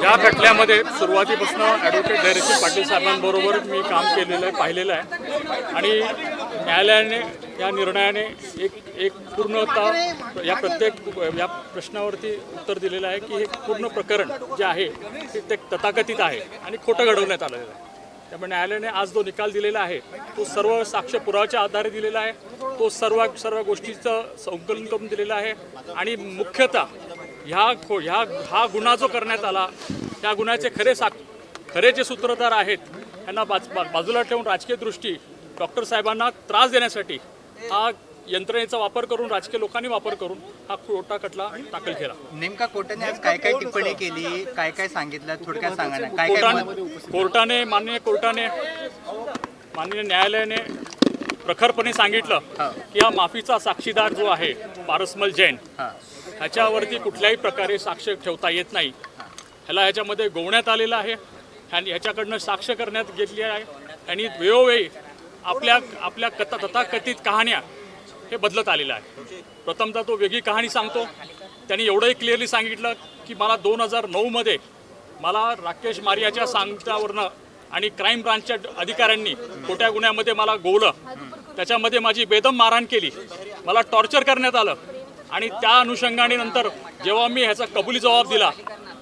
या खटल्यामध्ये सुरुवातीपासून ॲडव्होकेट धैर्यशील पाटील साहेबांबरोबर मी काम केलेलं आहे, पाहिलेलं आहे आणि न्यायालयाने या निर्णयाने एक पूर्णतः या प्रत्येक या प्रश्नावरती उत्तर दिलेलं आहे की हे पूर्ण प्रकरण जे आहे ते तथाकथित आहे आणि खोटं घडवण्यात आलेलं आहे. त्यामुळे न्यायालयाने आज जो निकाल दिलेला आहे तो सर्व साक्ष पुराव्याच्या आधारे दिलेला आहे. तो सर्व गोष्टीचं संकलन करून दिलेलं आहे आणि मुख्यतः हा गुन्हा जो करण्यात आला त्या गुन्ह्याचे खरे जे सूत्रधार आहेत यांना बाजूला ठेवून राजकीय दृष्टी डॉक्टर साहेबांना त्रास देण्यासाठी हा यंत्रणेचा वापर करून राजकीय लोकांनी वापर करून हा खोटा खटला दाखल केला. नेमका कोर्टाने आज काय काय टिप्पणी केली, काय काय सांगितलं, थोडक्यात सांगा ना. माननीय न्यायालयाने प्रखरपणे सांगितलं की हा माफीचा साक्षीदार जो आहे पारसमल जैन ह्याच्यावरती कुठल्याही प्रकारे साक्ष ठेवता येत नाही. ह्याच्यामध्ये गोवण्यात आलेलं आहे. ह्याच्याकडनं साक्ष करण्यात घेतली आहे आणि वेळोवेळी आपल्या तथाकथित कहाण्या हे बदलत आलेलं आहे. प्रथमतः तो वेगळी कहाणी सांगतो. त्यांनी एवढंही क्लिअरली सांगितलं की मला 2009मध्ये मला राकेश मारियाच्या सांगण्यावरनं आणि क्राईम ब्रांचच्या अधिकाऱ्यांनी खोट्या गुन्ह्यामध्ये मला गोवलं, त्याच्यामध्ये माझी बेदम मारहाण केली, मला टॉर्चर करण्यात आलं आणि त्या अनुषंगाने नंतर जेव्हा मी ह्याचा कबुली जबाब दिला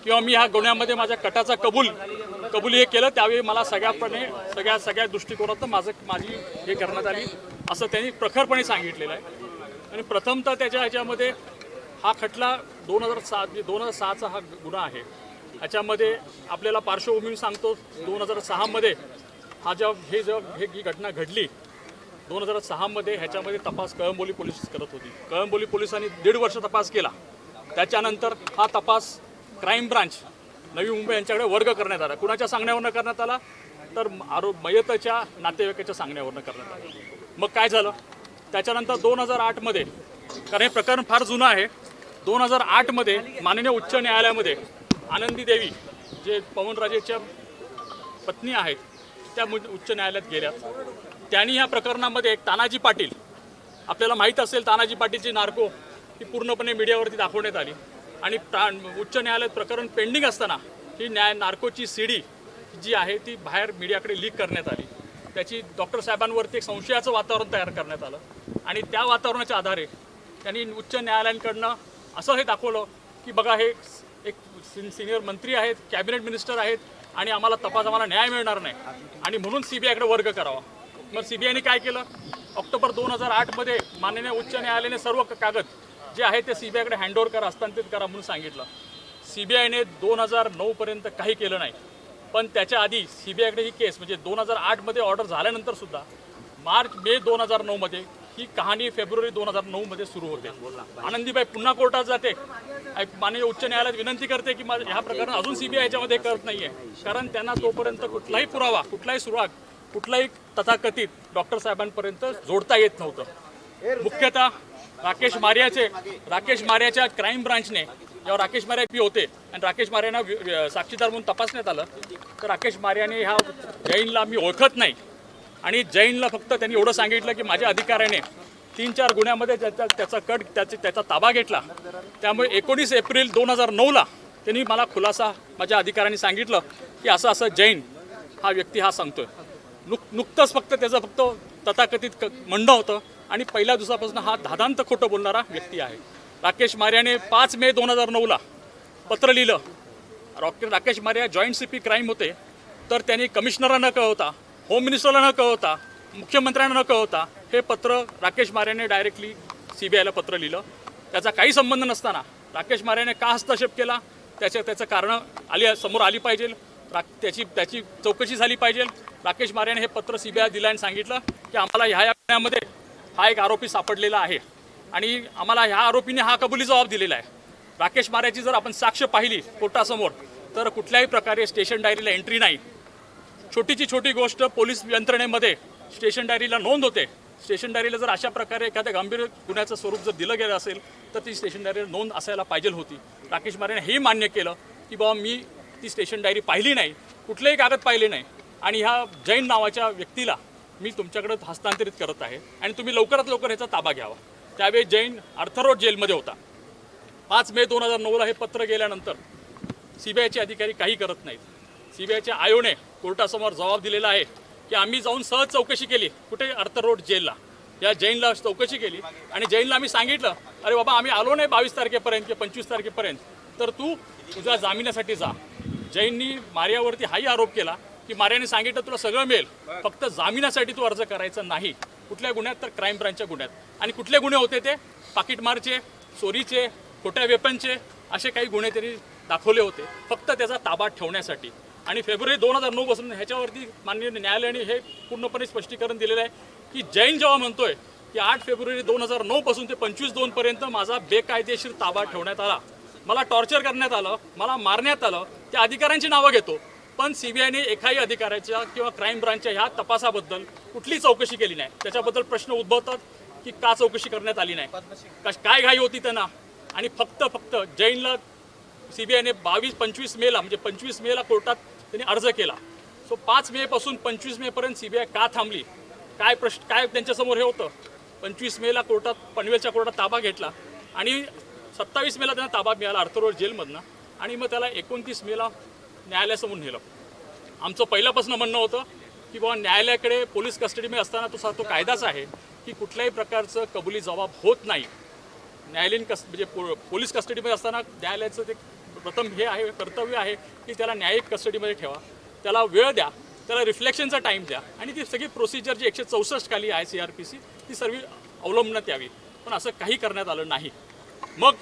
किंवा मी ह्या गुन्ह्यामध्ये माझ्या कटाचा कबुली हे केलं त्यावेळी मला सगळ्या दृष्टिकोनातून माझी हे करण्यात आली असं त्यांनी प्रखरपणे सांगितलेलं आहे. आणि प्रथमतः ह्याच्यामध्ये हा खटला 2007चा हा गुन्हा आहे. ह्याच्यामध्ये आपल्याला पार्श्वभूमी सांगतो. 2006मध्ये ही घटना घडली. 2006मध्ये ह्याच्यामध्ये तपास कळंबोली पोलीस करत होती. कळंबोली पोलिसांनी 1.5 वर्ष तपास केला. त्याच्यानंतर हा तपास क्राईम ब्रांच नवी मुंबई यांच्याकडे वर्ग करण्यात आला. कुणाच्या सांगण्यावरनं करण्यात आला तर मयतच्या नातेवाईकाच्या सांगण्यावरनं करण्यात आला. मग काय झालं त्याच्यानंतर 2008मध्ये, कारण हे प्रकरण फार जुनं आहे, 2008मध्ये माननीय उच्च न्यायालयामध्ये आनंदी देवी जे पवनराजेच्या पत्नी आहेत त्या उच्च न्यायालयात गेल्या. त्यांनी ह्या प्रकरणामध्ये एक तानाजी पाटील, आपल्याला माहीत असेल तानाजी पाटीलची नार्को ही पूर्णपणे मीडियावरती दाखवण्यात आली आणि उच्च न्यायालयात प्रकरण पेंडिंग असताना ही नार्कोची सीडी जी आहे ती बाहेर मीडियाकडे लीक करण्यात आली. त्याची डॉक्टर साहेबांवरती एक संशयाचं वातावरण तयार करण्यात आलं आणि त्या वातावरणाच्या आधारे त्यांनी उच्च न्यायालयांकडनं असं हे दाखवलं की बघा हे एक सिनियर मंत्री आहेत, कॅबिनेट मिनिस्टर आहेत आणि आम्हाला न्याय मिळणार नाही आणि म्हणून CBIकडे वर्ग करावा. मग CBIने काय केलं, ऑक्टोबर 2008मध्ये माननीय उच्च न्यायालयाने सर्व कागद जे आहे ते CBIकडे हँडओव्हर करा, हस्तांतरित करा म्हणून सांगितलं. CBIने 2009पर्यंत काही केलं नाही. पण त्याच्या आधी CBIकडे ही केस म्हणजे 2008मध्ये ऑर्डर झाल्यानंतर सुद्धा मे 2009मध्ये ही कहाणी फेब्रुवारी 2009मध्ये सुरू होते. आनंदीबाई पुन्हा कोर्टात जाते, माननीय उच्च न्यायालयात विनंती करते की ह्या प्रकरण अजून CBI याच्यामध्ये करत नाही आहे, कारण त्यांना तोपर्यंत कुठलाही पुरावा, कुठलाही सुराग, कुठलाही तथाकथित डॉक्टर साहेबांपर्यंत जोडता येत नव्हतं. मुख्यतः राकेश मारियाच्या क्राईम ब्रांचने जेव्हा राकेश मारिया पी होते आणि राकेश मारियांना साक्षीदार म्हणून तपासण्यात आलं तर राकेश मारियाने ह्या जैनला मी ओळखत नाही आणि जैनला फक्त त्यांनी एवढं सांगितलं की माझ्या अधिकाऱ्याने 3-4 गुन्ह्यामध्ये त्याचा ताबा घेतला. त्यामुळे 19 एप्रिल 2009ला त्यांनी मला खुलासा माझ्या अधिकाऱ्यांनी सांगितलं की असं जैन हा व्यक्ती हा सांगतोय. नुकतंच त्याचं तथाकथित म्हणणं होतं आणि पहिल्या दिवसापासून हा धादांत खोटं बोलणारा व्यक्ती आहे. राकेश मारियाने 5 मे 2009ला पत्र लिहिलं. Rakesh Maria joint CP crime होते तर त्यांनी कमिशनरला न कळवता, होम मिनिस्टरला न कळवता, मुख्यमंत्र्यांना न कळवता हे पत्र राकेश मारियाने डायरेक्टली CBIला पत्र लिहिलं. त्याचा काही संबंध नसताना राकेश मारियाने का हस्तक्षेप केला त्याचं कारणं समोर आली पाहिजे, त्याची चौकशी झाली पाहिजे. राकेश मारियाने हे पत्र CBI दिलं आणि सांगितलं की आम्हाला ह्या गुन्ह्यामध्ये हा एक आरोपी सापडलेला आहे आणि आम्हाला ह्या आरोपीने हा कबुली जबाब दिलेला आहे. राकेश मारियाची जर आपण साक्ष पाहिली कोर्टासमोर तर कुठल्याही प्रकारे स्टेशन डायरीला एंट्री नाही. छोटी गोष्ट पोलीस यंत्रणेमध्ये स्टेशन डायरीला नोंद होते. स्टेशन डायरीला जर अशा प्रकारे एखाद्या गंभीर गुन्ह्याचं स्वरूप जर दिलं गेलं असेल तर ती स्टेशन डायरीला नोंद असायला पाहिजे होती. राकेश मारियाने हे मान्य केलं की बाबा मी ती स्टेशन डायरी पाहिली नाही, कुठलेही कागद पाहिले नाही आणि ह्या जैन नावाच्या व्यक्तीला मी तुमच्याकडे हस्तांतरित करत आहे आणि तुम्ही लवकरात लवकर ह्याचा ताबा घ्यावा. त्यावेळी जैन अर्थरोड जेलमध्ये होता. 5 मे 2009ला हे पत्र गेल्यानंतर CBIचे अधिकारी काही करत नाहीत। CBIच्या आयोने कोर्टासमोर जबाब दिलेला आहे की आम्ही जाऊन सहज चौकशी केली, कुठे अर्थ रोड जेलला, या जैनला चौकशी केली आणि जैनला आम्ही सांगितलं, अरे बाबा आम्ही आलो नाही 22 तारखेपर्यंत किंवा 25 तारखेपर्यंत, तर तू तुझ्या जामिनासाठी जा। जैननी मारियावरती हाही आरोप केला की मारियाने सांगितलं तुला सगळं मिळेल, फक्त जामिनासाठी तू अर्ज करायचा नाही। कुठल्या गुन्ह्यात? तर क्राईम ब्रांचच्या गुन्ह्यात। आणि कुठले गुन्हे होते ते? पाकिटमारचे, चोरीचे, खोट्या वेपनचे, असे काही गुन्हे त्यांनी दाखवले होते फक्त त्याचा ताबा ठेवण्यासाठी। आणि फेब्रुवारी 2009 पासून ह्याच्यावरती माननीय न्यायालयाने हे पूर्णपणे स्पष्टीकरण दिलेलं आहे की जैन जेव्हा म्हणतोय की 8 फेब्रुवारी 2009 पासून ते 25/2 पर्यंत माझा बेकायदेशीर ताबा ठेवण्यात आला, मला टॉर्चर करण्यात आलं, मला मारण्यात आलं, त्या अधिकाऱ्यांची नावं घेतो, पण CBIने एकाही अधिकाऱ्याच्या किंवा क्राईम ब्रांचच्या ह्या तपासाबद्दल कुठलीही चौकशी केली नाही। त्याच्याबद्दल प्रश्न उद्भवतात की का चौकशी करण्यात आली नाही, काय घाई होती त्यांना। आणि फक्त जैनला CBIने 22-25 मेला म्हणजे 25 मेला कोर्टात त्यांनी अर्ज केला। सो 5 मे पासून 25 मे पर्यंत CBI का थांबली? काय त्यांच्यासमोर हे होतं? 25 मेला कोर्टात, पनवेलच्या कोर्टात ताबा घेतला आणि 27 मेला त्यांना ताबा मिळाला अर्थ रोड जेलमधनं आणि मग त्याला 29 मेला न्यायालयासमोर नेलं। आमचं पहिल्यापासून म्हणणं होतं की बाबा न्यायालयाकडे पोलीस कस्टडीमध्ये असताना तो कायदाच आहे की कुठल्याही प्रकारचं कबुली जबाब होत नाही। न्यायालयीन म्हणजे पोलीस कस्टडीमध्ये असताना न्यायालयाचं ते प्रथम हे आहे, कर्तव्य आहे की त्याला न्यायिक कस्टडीमध्ये ठेवा, त्याला वेळ द्या, त्याला रिफ्लेक्शनचा टाईम द्या आणि ती सगळी प्रोसिजर जी 164 खाली आहे CRPC ती सर्व अवलंबण्यात यावी, पण असं काही करण्यात आलं नाही। मग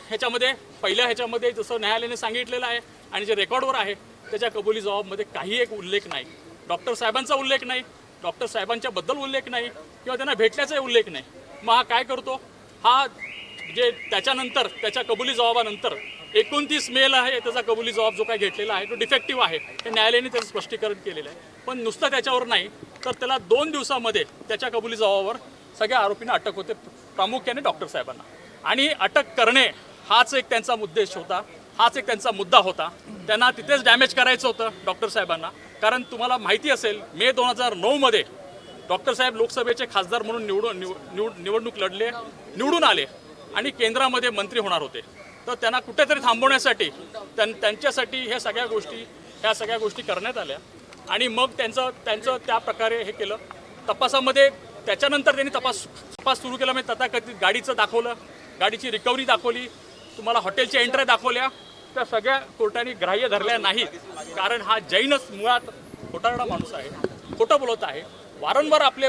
पहिल्या ह्याच्यामध्ये जसं न्यायालयाने सांगितलेलं आहे आणि जे रेकॉर्डवर आहे त्याच्या कबुली जबाबमध्ये काही एक उल्लेख नाही, डॉक्टर साहेबांचा उल्लेख नाही, डॉक्टर साहेबांच्याबद्दल उल्लेख नाही किंवा त्यांना भेटल्याचाही उल्लेख नाही। मग हा काय करतो? हा म्हणजे त्याच्यानंतर त्याच्या कबुली जबाबानंतर 29 मेला आहे त्याचा कबुली जबाब जो काय घेतलेला आहे तो डिफेक्टिव्ह आहे, हे न्यायालयाने त्याचं स्पष्टीकरण केलेलं आहे। पण नुसतं त्याच्यावर नाही तर त्याला 2 दिवसामध्ये त्याच्या कबुली जबाबावर सगळ्या आरोपींना अटक होते, प्रामुख्याने डॉक्टर साहेबांना। आणि अटक करणे हाच एक त्यांचा उद्देश होता, हाच एक त्यांचा मुद्दा होता। त्यांना तिथेच डॅमेज करायचं होतं डॉक्टर साहेबांना, कारण तुम्हाला माहिती असेल मे 2009 मध्ये डॉक्टर साहेब लोकसभेचे खासदार म्हणून निवडणूक लढले, निवडून आले आणि केंद्रामध्ये मंत्री होणार होते। तर त्यांना कुठेतरी थांबवण्यासाठी त्यांच्यासाठी ह्या सगळ्या गोष्टी करण्यात आल्या आणि मग त्यांचं त्या प्रकारे हे केलं। तपासामध्ये त्याच्यानंतर त्यांनी तपास सुरू केला, म्हणजे तथाकथित गाडीचं दाखवलं, गाडीची रिकव्हरी दाखवली, तुम्हाला हॉटेलच्या एंट्र्या दाखवल्या, त्या सगळ्या कोर्टाने ग्राह्य धरल्या नाहीत, कारण हा जैनच मुळात खोटारडा माणूस आहे, खोटं बोलत आहे, वारंवार आपले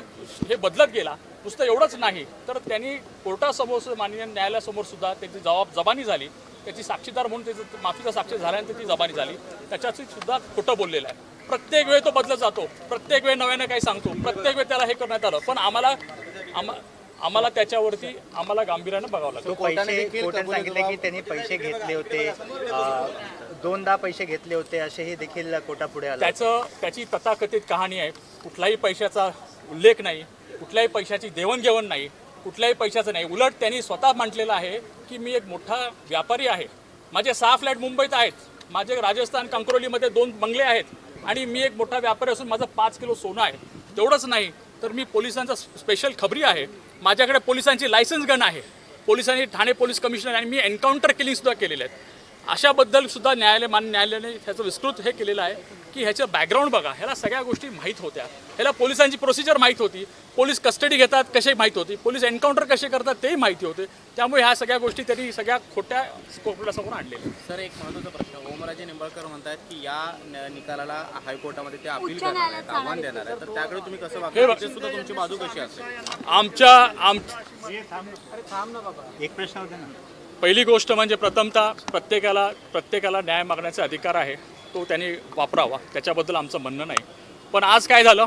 हे बदलत गेला। नुसतं एवढंच नाही तर त्यांनी कोर्टासमोर माननीय न्यायालयासमोर सुद्धा त्याची जबानी झाली, त्याची साक्षीदार म्हणून त्याचं माफीचा साक्षी झाल्यानंतर ती जबानी झाली, त्याच्याशी सुद्धा खोटं बोललेलं आहे। प्रत्येक वेळी तो बदलत जातो, प्रत्येक वेळी नव्यानं काही सांगतो, प्रत्येक वेळी त्याला हे करण्यात आलं, पण आम्हाला त्याच्यावरती गांभीर्यानं बघावं लागतं। कोर्टाने सांगितलं की त्यांनी पैसे घेतले होते, 2दा पैसे घेतले होते असेही देखील कोर्टापुढे आलं। त्याची तथाकथित कहाणी आहे, कुठलाही पैशाचा उल्लेख नाही, कुठल्याही पैशाची देवणघेवण नाही, कुठल्याही पैशाचं नाही। उलट त्यांनी स्वतः म्हटलेलं आहे की मी एक मोठा व्यापारी आहे, माझे 6 फ्लॅट मुंबईत आहेत, माझे राजस्थान कंक्रोलीमध्ये 2 बंगले आहेत आणि मी एक मोठा व्यापारी असून माझं 5 किलो सोनं आहे। तेवढंच नाही तर मी पोलिसांचा स्पेशल खबरी आहे, माझ्याकडे पोलिसांची लायसन्स गन आहे, पोलिसांनी ठाणे पोलीस कमिशनर आणि मी एन्काउंटर किलिंगसुद्धा केलेले आहेत। अशाबद्दल सुद्धा मान्य न्यायालयाने ह्याचं विस्तृत हे केलेलं आहे की ह्याचं बॅकग्राऊंड बघा, ह्याला सगळ्या गोष्टी माहीत होत्या, ह्याला पोलिसांची प्रोसिजर माहीत होती, पोलीस कस्टडी घेतात कशी माहीत होती, पोलीस एन्काउंटर कसे करतात तेही माहिती होते, त्यामुळे ह्या सगळ्या गोष्टी त्यांनी सगळ्या खोट्या कोर्टासमोर आणलेल्या। सर, एक महत्त्वाचा प्रश्न, ओमराजे निंबाळकर म्हणतात की या निकालाला हायकोर्टामध्ये ते अपील करणार आहेत, आव्हान देणार आहे, तर त्याकडे तुम्ही कसं वागता, ते सुद्धा तुमची बाजू कशी असेल? एक प्रश्न होता ना, पहिली गोष्ट म्हणजे प्रथमतः प्रत्येकाला न्याय मागण्याचा अधिकार आहे, तो त्यांनी वापरावा, त्याच्याबद्दल आमचं म्हणणं नाही। पण आज काय झालं,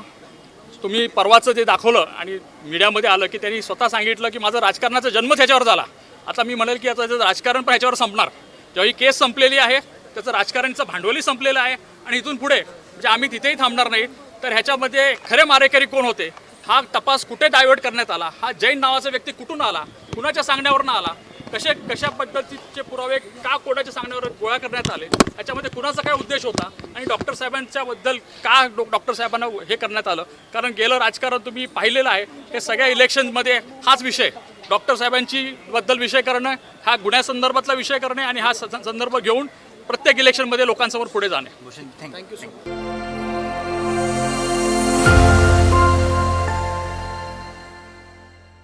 तुम्ही परवाचं जे दाखवलं आणि मीडियामध्ये आलं की त्यांनी स्वतः सांगितलं की माझं राजकारणाचा जन्म त्याच्यावर झाला। आता मी म्हणेल की आता त्याचं राजकारण पण ह्याच्यावर संपणार, जेव्हा ही केस संपलेली आहे, त्याचं राजकारणचं भांडवली संपलेलं आहे आणि इथून पुढे म्हणजे आम्ही तिथेही थांबणार नाही। तर ह्याच्यामध्ये खरे मारेकरी कोण होते, हा तपास कुठे डायव्हर्ट करण्यात आला, हा जैन नावाचा व्यक्ती कुठून आला, कुणाच्या सांगण्यावरनं आला, कशा पद्धतीचे पुरावे का कोर्टाच्या सांगण्यावर गोळा करण्यात आले, याच्यामध्ये कुणाचा काय उद्देश होता आणि डॉक्टर साहेबांच्याबद्दल का डॉक्टर साहेबांना हे करण्यात आलं। कारण गेलं राजकारण तुम्ही पाहिलेलं आहे, हे सगळ्या इलेक्शनमध्ये हाच विषय, डॉक्टर साहेबांची बद्दल विषय करणं, हा गुन्ह्यासंदर्भातला विषय करणे आणि हा संदर्भ घेऊन प्रत्येक इलेक्शनमध्ये लोकांसमोर पुढे जाणे. भूषण थँक्यू